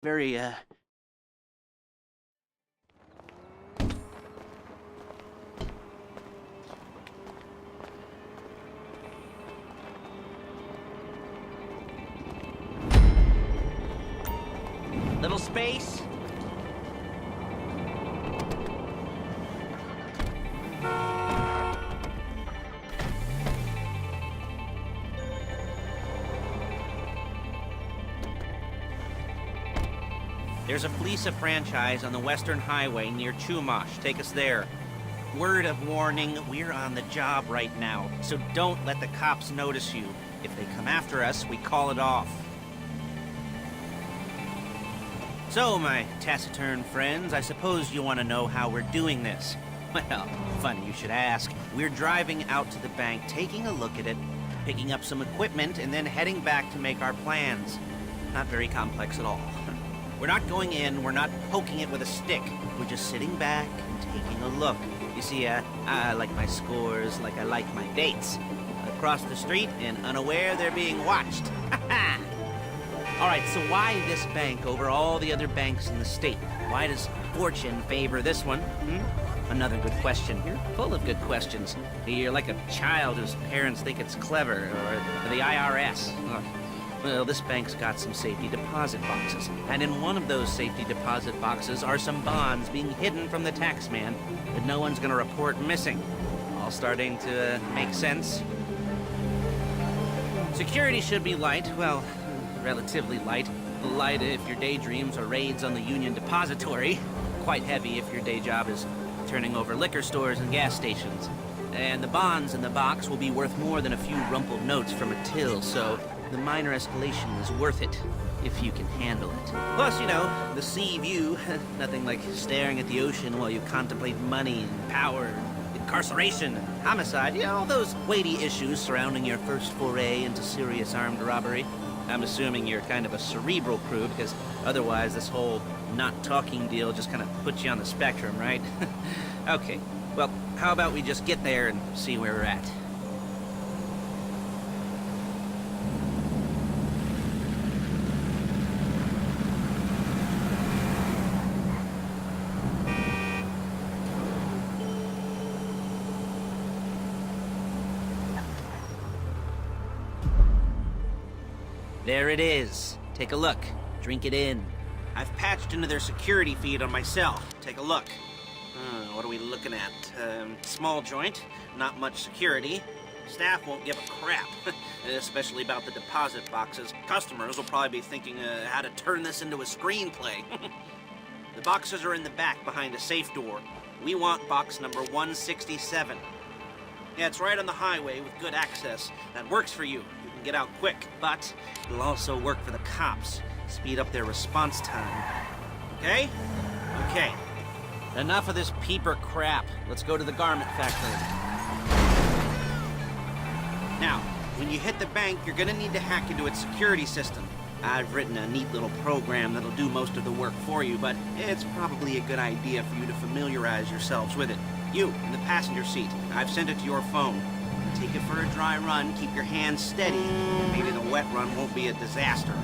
very, little space. There's a Fleeka franchise on the Western Highway near Chumash. Take us there. Word of warning, we're on the job right now, so don't let the cops notice you. If they come after us, we call it off. So, my taciturn friends, I suppose you want to know how we're doing this. Well, funny you should ask. We're driving out to the bank, taking a look at it, picking up some equipment, and then heading back to make our plans. Not very complex at all. We're not going in, we're not poking it with a stick. We're just sitting back and taking a look. You see, I like my scores like I like my dates. Across the street and unaware they're being watched. All right, so why this bank over all the other banks in the state? Why does fortune favor this one? Another good question. You're full of good questions. You're like a child whose parents think it's clever, or the IRS. Ugh. Well, this bank's got some safety deposit boxes, and in one of those safety deposit boxes are some bonds being hidden from the taxman that no one's gonna report missing. All starting to make sense. Security should be light, well, relatively light. Light if your daydreams are raids on the Union Depository. Quite heavy if your day job is turning over liquor stores and gas stations. And the bonds in the box will be worth more than a few rumpled notes from a till, so the minor escalation is worth it, if you can handle it. Plus, you know, the sea view, nothing like staring at the ocean while you contemplate money and power, incarceration, and homicide, you know, all those weighty issues surrounding your first foray into serious armed robbery. I'm assuming you're kind of a cerebral crew, because otherwise this whole not talking deal just kind of puts you on the spectrum, right? Okay, well, how about we just get there and see where we're at? There it is. Take a look. Drink it in. I've patched into their security feed on my cell. Take a look. What are we looking at? Small joint, not much security. Staff won't give a crap, especially about the deposit boxes. Customers will probably be thinking how to turn this into a screenplay. The boxes are in the back behind a safe door. We want box number 167. Yeah, it's right on the highway with good access. That works for you. Get out quick, but it'll also work for the cops. Speed up their response time. Okay? Okay. Enough of this peeper crap. Let's go to the garment factory. Now, when you hit the bank, you're gonna need to hack into its security system. I've written a neat little program that'll do most of the work for you, but it's probably a good idea for you to familiarize yourselves with it. You, in the passenger seat, I've sent it to your phone. Take it for a dry run, keep your hands steady, and maybe the wet run won't be a disaster.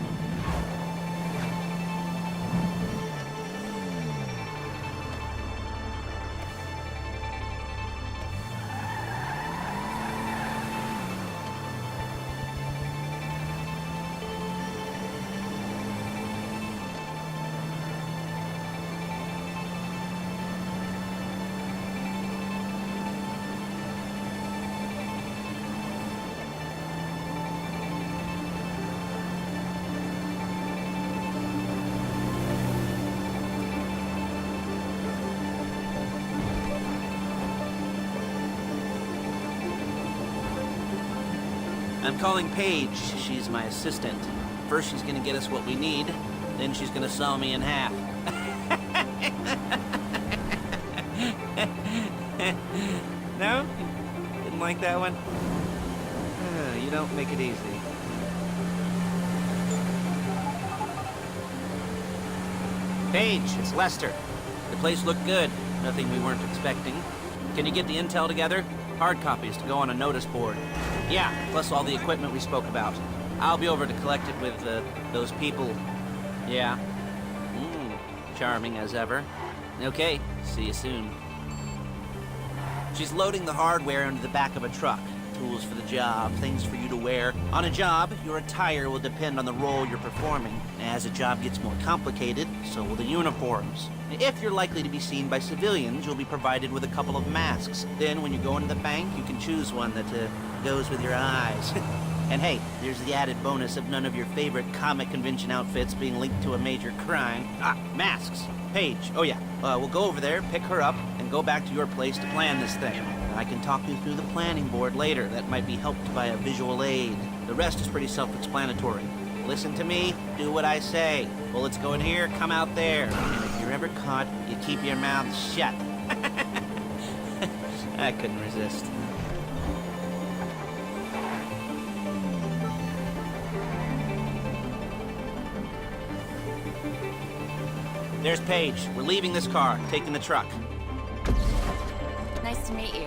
I'm calling Paige. She's my assistant. First she's gonna get us what we need, then she's gonna saw me in half. No? Didn't like that one? You don't make it easy. Paige, it's Lester. The place looked good. Nothing we weren't expecting. Can you get the intel together? Hard copies to go on a notice board. Yeah, plus all the equipment we spoke about. I'll be over to collect it with, those people. Yeah. charming as ever. Okay, see you soon. She's loading the hardware into the back of a truck. Tools for the job, things for you to wear. On a job, your attire will depend on the role you're performing. As the job gets more complicated, so will the uniforms. If you're likely to be seen by civilians, you'll be provided with a couple of masks. Then when you go into the bank, you can choose one that goes with your eyes. And hey, there's the added bonus of none of your favorite comic convention outfits being linked to a major crime. Ah, masks. Paige, oh yeah, we'll go over there, pick her up, and go back to your place to plan this thing. I can talk you through the planning board later. That might be helped by a visual aid. The rest is pretty self-explanatory. Listen to me, do what I say. Bullets go in here, come out there. And if you're ever caught, you keep your mouth shut. I couldn't resist. There's Paige. We're leaving this car, taking the truck. Nice to meet you.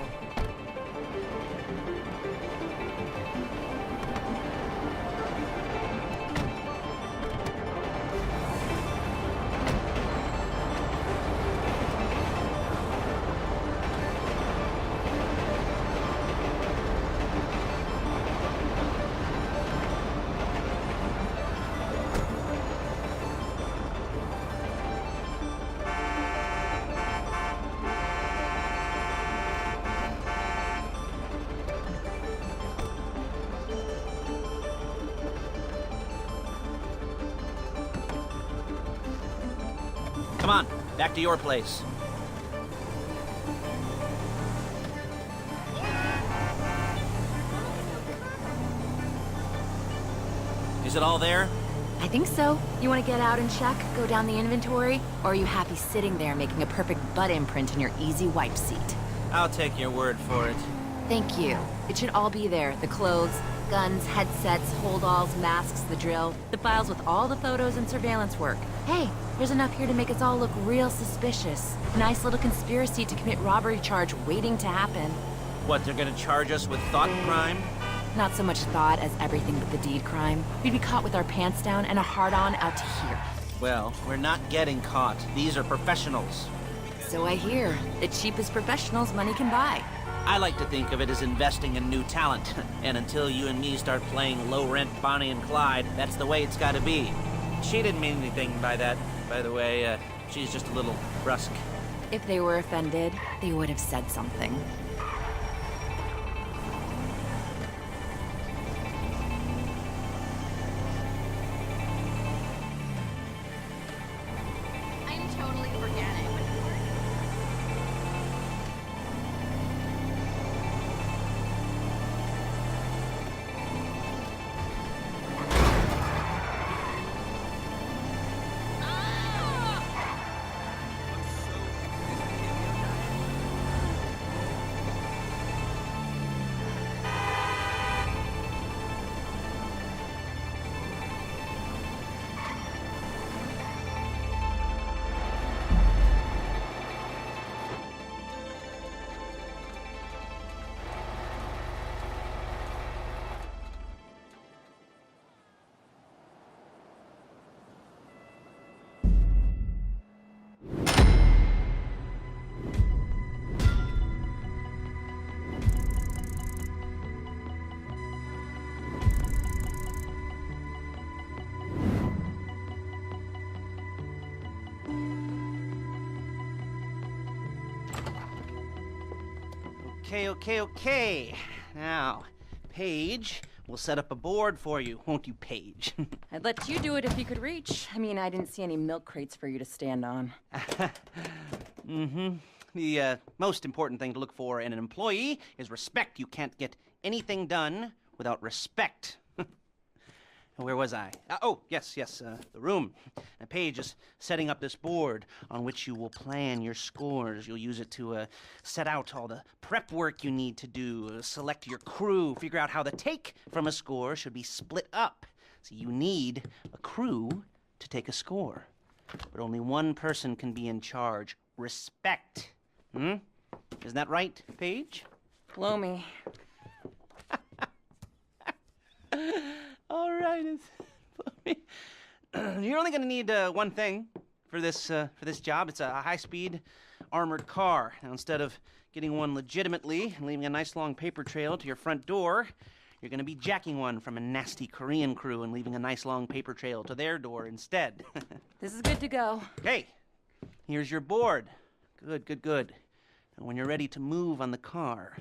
Come on, back to your place. Is it all there? I think so. You want to get out and check, go down the inventory? Or are you happy sitting there making a perfect butt imprint in your easy wipe seat? I'll take your word for it. Thank you. It should all be there. The clothes, guns, headsets, holdalls, masks, the drill. The files with all the photos and surveillance work. Hey, there's enough here to make us all look real suspicious. Nice little conspiracy to commit robbery charge waiting to happen. What, they're gonna charge us with thought crime? Not so much thought as everything but the deed crime. We'd be caught with our pants down and a hard-on out to here. Well, we're not getting caught. These are professionals. So I hear. The cheapest professionals money can buy. I like to think of it as investing in new talent. And until you and me start playing low-rent Bonnie and Clyde, that's the way it's gotta be. She didn't mean anything by that, by the way. She's just a little brusque. If they were offended, they would have said something. I'm totally organic. Okay. Now, Paige, we'll set up a board for you, won't you, Paige? I'd let you do it if you could reach. I mean, I didn't see any milk crates for you to stand on. The most important thing to look for in an employee is respect. You can't get anything done without respect. Where was I? Yes, the room. Now, Paige is setting up this board on which you will plan your scores. You'll use it to set out all the prep work you need to do, select your crew, figure out how the take from a score should be split up. So you need a crew to take a score. But only one person can be in charge. Respect. Isn't that right, Paige? Blow me. All right, you're only gonna need one thing. for this job. It's a high-speed armored car. Now, instead of getting one legitimately and leaving a nice long paper trail to your front door, you're going to be jacking one from a nasty Korean crew and leaving a nice long paper trail to their door instead. This is good to go. Okay, here's your board. Good. And when you're ready to move on the car,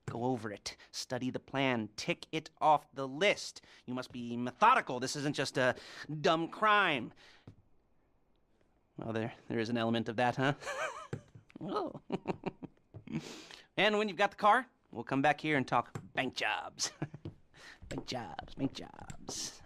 go over it, study the plan, tick it off the list. You must be methodical. This isn't just a dumb crime. Well, there is an element of that, huh? Oh. And when you've got the car, we'll come back here and talk bank jobs. Bank jobs.